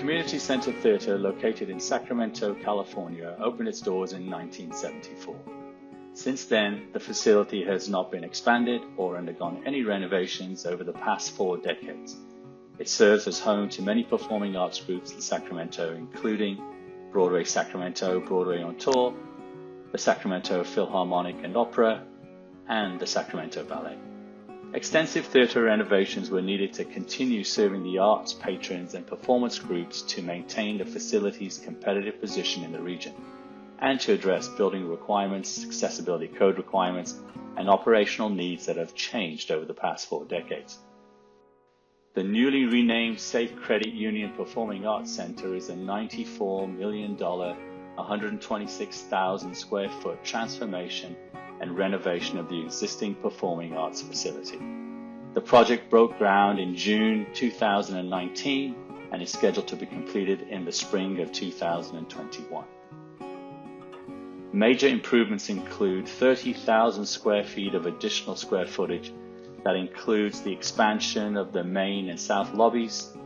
Community Center Theater, located in Sacramento, California, opened its doors in 1974. Since then, the facility has not been expanded or undergone any renovations over the past 4 decades. It serves as home to many performing arts groups in Sacramento, including Broadway Sacramento, Broadway on Tour, the Sacramento Philharmonic and Opera, and the Sacramento Ballet. Extensive theater renovations were needed to continue serving the arts patrons and performance groups to maintain the facility's competitive position in the region, and to address building requirements, accessibility code requirements, and operational needs that have changed over the past 4 decades. The newly renamed Safe Credit Union Performing Arts Center is a $94 million, 126,000 square foot transformation and renovation of the existing performing arts facility. The project broke ground in June 2019 and is scheduled to be completed in the spring of 2021. Major improvements include 30,000 square feet of additional square footage that includes the expansion of the main and south lobbies,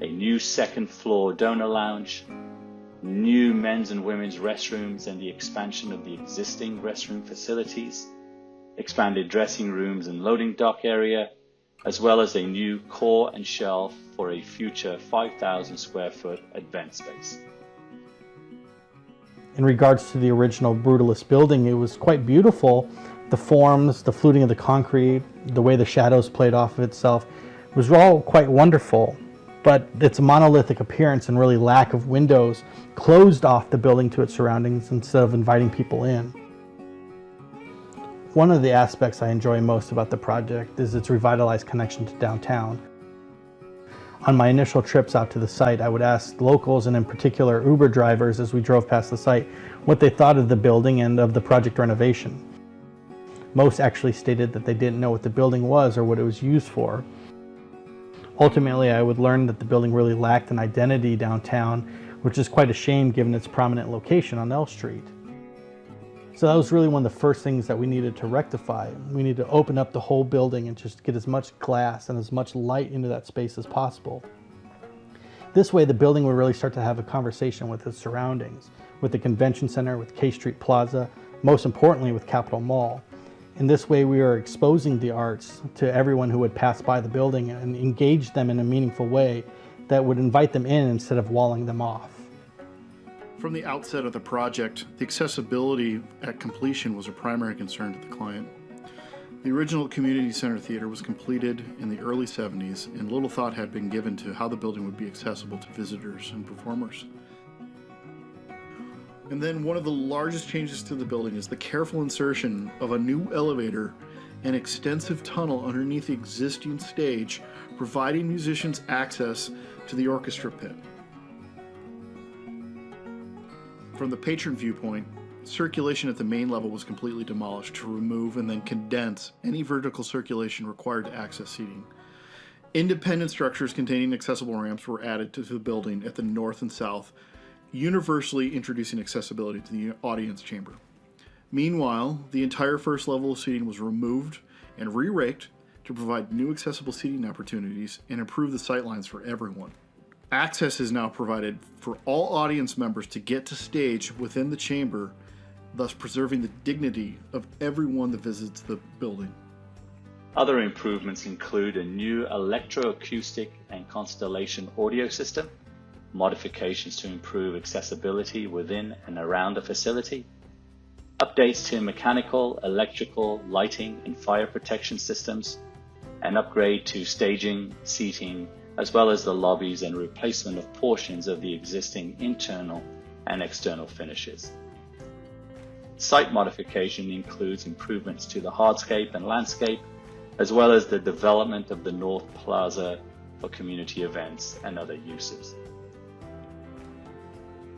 a new second floor donor lounge, new men's and women's restrooms and the expansion of the existing restroom facilities, expanded dressing rooms and loading dock area, as well as a new core and shelf for a future 5,000 square foot event space. In regards to the original Brutalist building, it was quite beautiful. The forms, the fluting of the concrete, the way the shadows played off of itself was all quite wonderful. But its monolithic appearance and really lack of windows closed off the building to its surroundings instead of inviting people in. One of the aspects I enjoy most about the project is its revitalized connection to downtown. On my initial trips out to the site, I would ask locals, and in particular Uber drivers as we drove past the site, what they thought of the building and of the project renovation. Most actually stated that they didn't know what the building was or what it was used for. Ultimately, I would learn that the building really lacked an identity downtown, which is quite a shame given its prominent location on L Street. So that was really one of the first things that we needed to rectify. We needed to open up the whole building and just get as much glass and as much light into that space as possible. This way, the building would really start to have a conversation with its surroundings, with the convention center, with K Street Plaza, most importantly with Capitol Mall. In this way, we are exposing the arts to everyone who would pass by the building and engage them in a meaningful way that would invite them in instead of walling them off. From the outset of the project, the accessibility at completion was a primary concern to the client. The original Community Center Theater was completed in the early 70s, and little thought had been given to how the building would be accessible to visitors and performers. And then one of the largest changes to the building is the careful insertion of a new elevator and extensive tunnel underneath the existing stage, providing musicians access to the orchestra pit. From the patron viewpoint, circulation at the main level was completely demolished to remove and then condense any vertical circulation required to access seating. Independent structures containing accessible ramps were added to the building at the north and south, universally introducing accessibility to the audience chamber. Meanwhile, the entire first level of seating was removed and re-raked to provide new accessible seating opportunities and improve the sightlines for everyone. Access is now provided for all audience members to get to stage within the chamber, thus preserving the dignity of everyone that visits the building. Other improvements include a new electroacoustic and constellation audio system, modifications to improve accessibility within and around the facility, updates to mechanical, electrical, lighting, and fire protection systems, an upgrade to staging, seating, as well as the lobbies and replacement of portions of the existing internal and external finishes. Site modification includes improvements to the hardscape and landscape, as well as the development of the North Plaza for community events and other uses.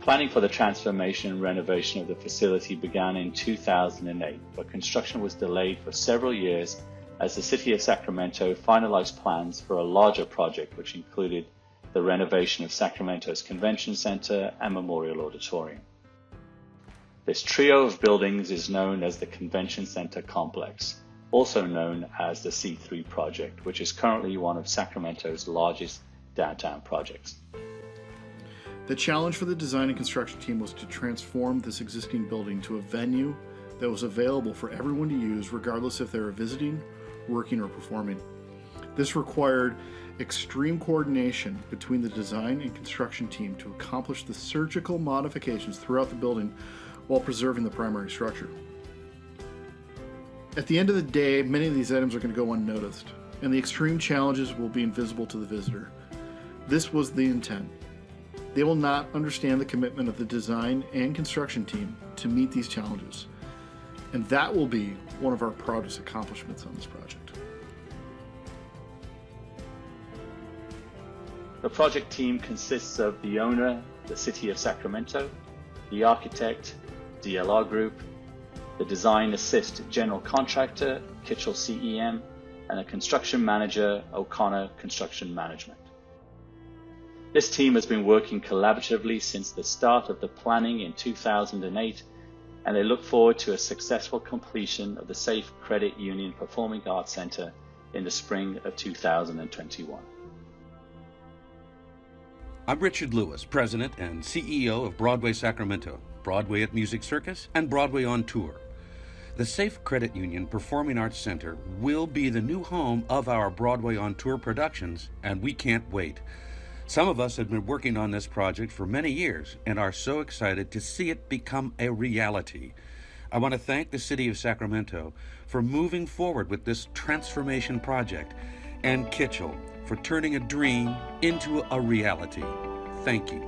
Planning for the transformation and renovation of the facility began in 2008, but construction was delayed for several years as the City of Sacramento finalized plans for a larger project which included the renovation of Sacramento's Convention Center and Memorial Auditorium. This trio of buildings is known as the Convention Center Complex, also known as the C3 project, which is currently one of Sacramento's largest downtown projects. The challenge for the design and construction team was to transform this existing building to a venue that was available for everyone to use regardless if they were visiting, working, or performing. This required extreme coordination between the design and construction team to accomplish the surgical modifications throughout the building while preserving the primary structure. At the end of the day, many of these items are going to go unnoticed, and the extreme challenges will be invisible to the visitor. This was the intent. They will not understand the commitment of the design and construction team to meet these challenges, and that will be one of our proudest accomplishments on this project. The project team consists of the owner, the City of Sacramento, the architect, DLR Group, the design assist general contractor, Kitchell CEM, and a construction manager, O'Connor Construction Management. This team has been working collaboratively since the start of the planning in 2008, and they look forward to a successful completion of the Safe Credit Union Performing Arts Center in the spring of 2021. I'm Richard Lewis, President and CEO of Broadway Sacramento, Broadway at Music Circus, and Broadway on Tour. The Safe Credit Union Performing Arts Center will be the new home of our Broadway on Tour productions, and we can't wait. Some of us have been working on this project for many years and are so excited to see it become a reality. I want to thank the City of Sacramento for moving forward with this transformation project, and Kitchell for turning a dream into a reality. Thank you.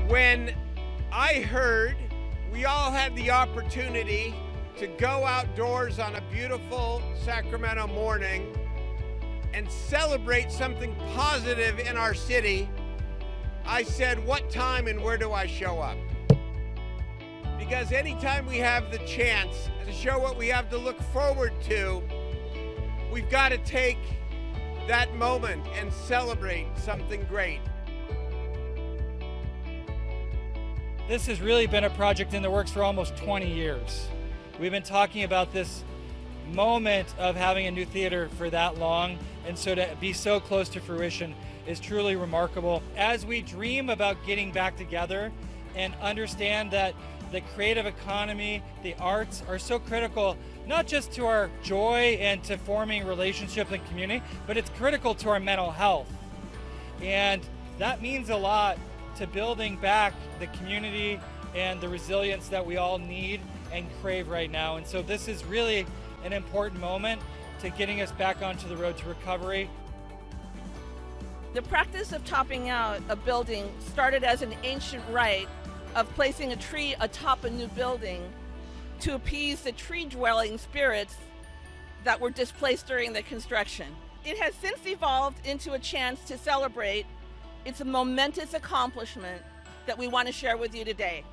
When I heard we all had the opportunity to go outdoors on a beautiful Sacramento morning and celebrate something positive in our city, I said, what time and where do I show up? Because anytime we have the chance to show what we have to look forward to, we've got to take that moment and celebrate something great. This has really been a project in the works for almost 20 years. We've been talking about this moment of having a new theater for that long, and so to be so close to fruition is truly remarkable. As we dream about getting back together and understand that the creative economy, the arts are so critical, not just to our joy and to forming relationships and community, but it's critical to our mental health. And that means a lot to building back the community and the resilience that we all need and crave right now. And so this is really an important moment to getting us back onto the road to recovery. The practice of topping out a building started as an ancient rite of placing a tree atop a new building to appease the tree-dwelling spirits that were displaced during the construction. It has since evolved into a chance to celebrate its momentous accomplishment that we want to share with you today.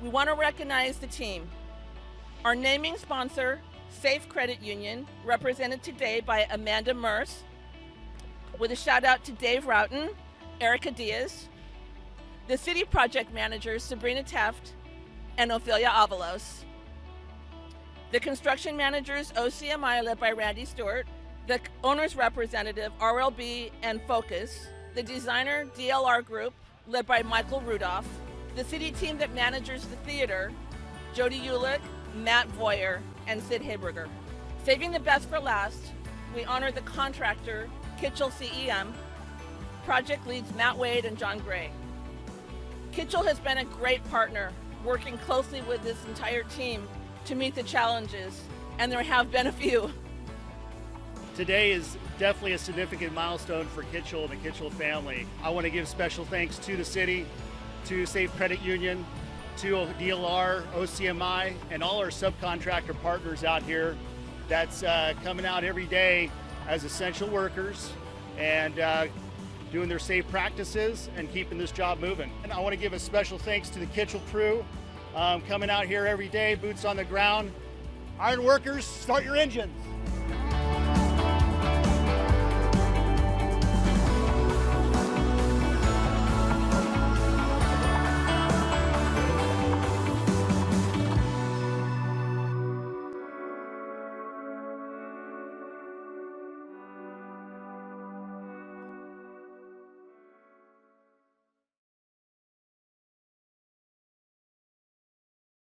We want to recognize the team. Our naming sponsor, Safe Credit Union, represented today by Amanda Merce, with a shout out to Dave Roughton, Erica Diaz, the city project managers Sabrina Teft and Ophelia Avalos, the construction managers OCMI led by Randy Stewart, the owner's representative RLB and Focus, the designer DLR Group led by Michael Rudolph, the city team that manages the theater, Jody Ulick, Matt Voyer, and Sid Hayberger. Saving the best for last, we honor the contractor, Kitchell CEM, project leads Matt Wade and John Gray. Kitchell has been a great partner, working closely with this entire team to meet the challenges, and there have been a few. Today is definitely a significant milestone for Kitchell and the Kitchell family. I want to give special thanks to the city, to Safe Credit Union, to DLR, OCMI, and all our subcontractor partners out here that's coming out every day as essential workers and doing their safe practices and keeping this job moving. And I want to give a special thanks to the Kitchell crew coming out here every day, boots on the ground. Iron workers, start your engines.